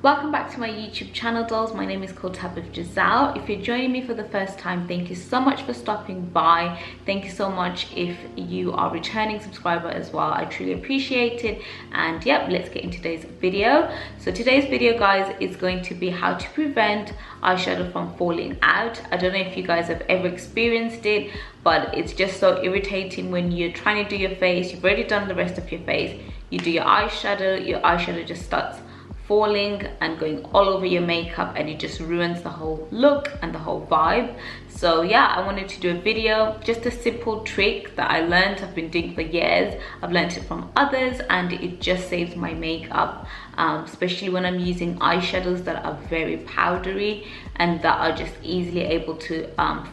Welcome back to my YouTube channel, dolls. My name is Giselle. If you're joining me for the first time, thank you so much for stopping by. Thank you so much if you are a returning subscriber as well. I truly appreciate it. And yep, let's get into today's video. So today's video, guys, is going to be how to prevent eyeshadow from falling out. I don't know if you guys have ever experienced it, but it's just so irritating when you're trying to do your face. You've already done the rest of your face. You do your eyeshadow just starts falling and going all over your makeup, and it just ruins the whole look and the whole vibe. So yeah, I wanted to do a video, just a simple trick that I learned, I've been doing for years. I've learned it from others and it just saves my makeup, especially when I'm using eyeshadows that are very powdery and that are just easily able to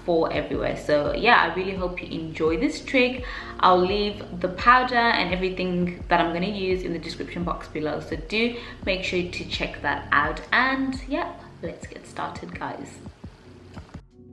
fall everywhere. So yeah, I really hope you enjoy this trick. I'll leave the powder and everything that I'm going to use in the description box below, so do make sure to check that out. And yeah, let's get started, guys.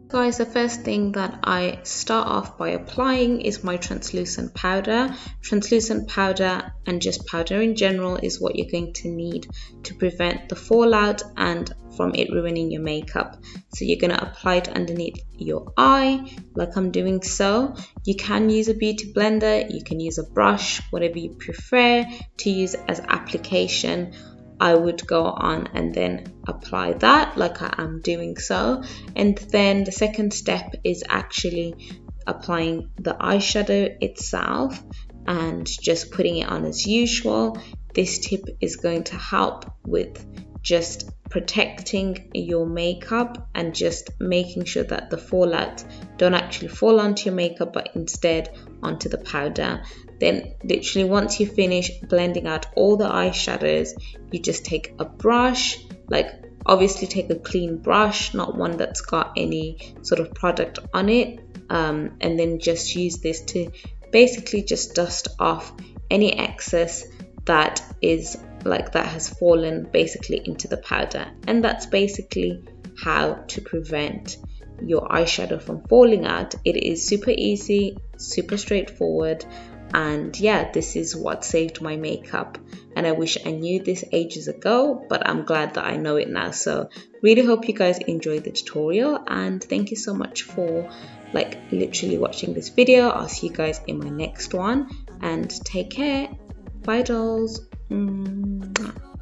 Guys, the first thing that I start off by applying is my translucent powder. Translucent powder and just powder in general is what you're going to need to prevent the fallout and from it ruining your makeup. So you're going to apply it underneath your eye like I'm doing so. You can use a beauty blender, you can use a brush, whatever you prefer to use as application. I would go on and then apply that like I am doing so. And then the second step is actually applying the eyeshadow itself and just putting it on as usual. This tip is going to help with just protecting your makeup and just making sure that the fallout don't actually fall onto your makeup but instead onto the powder. Then literally once you finish blending out all the eyeshadows, you just take a brush, like obviously take a clean brush, not one that's got any sort of product on it, and then just use this to basically just dust off any excess that is like that has fallen basically into the powder. And that's basically how to prevent your eyeshadow from falling out. It is super easy, super straightforward, and yeah, this is what saved my makeup. And I wish I knew this ages ago, but I'm glad that I know it now. So really hope you guys enjoyed the tutorial, and thank you so much for like literally watching this video. I'll see you guys in my next one, and take care. Bye, dolls. Mwah.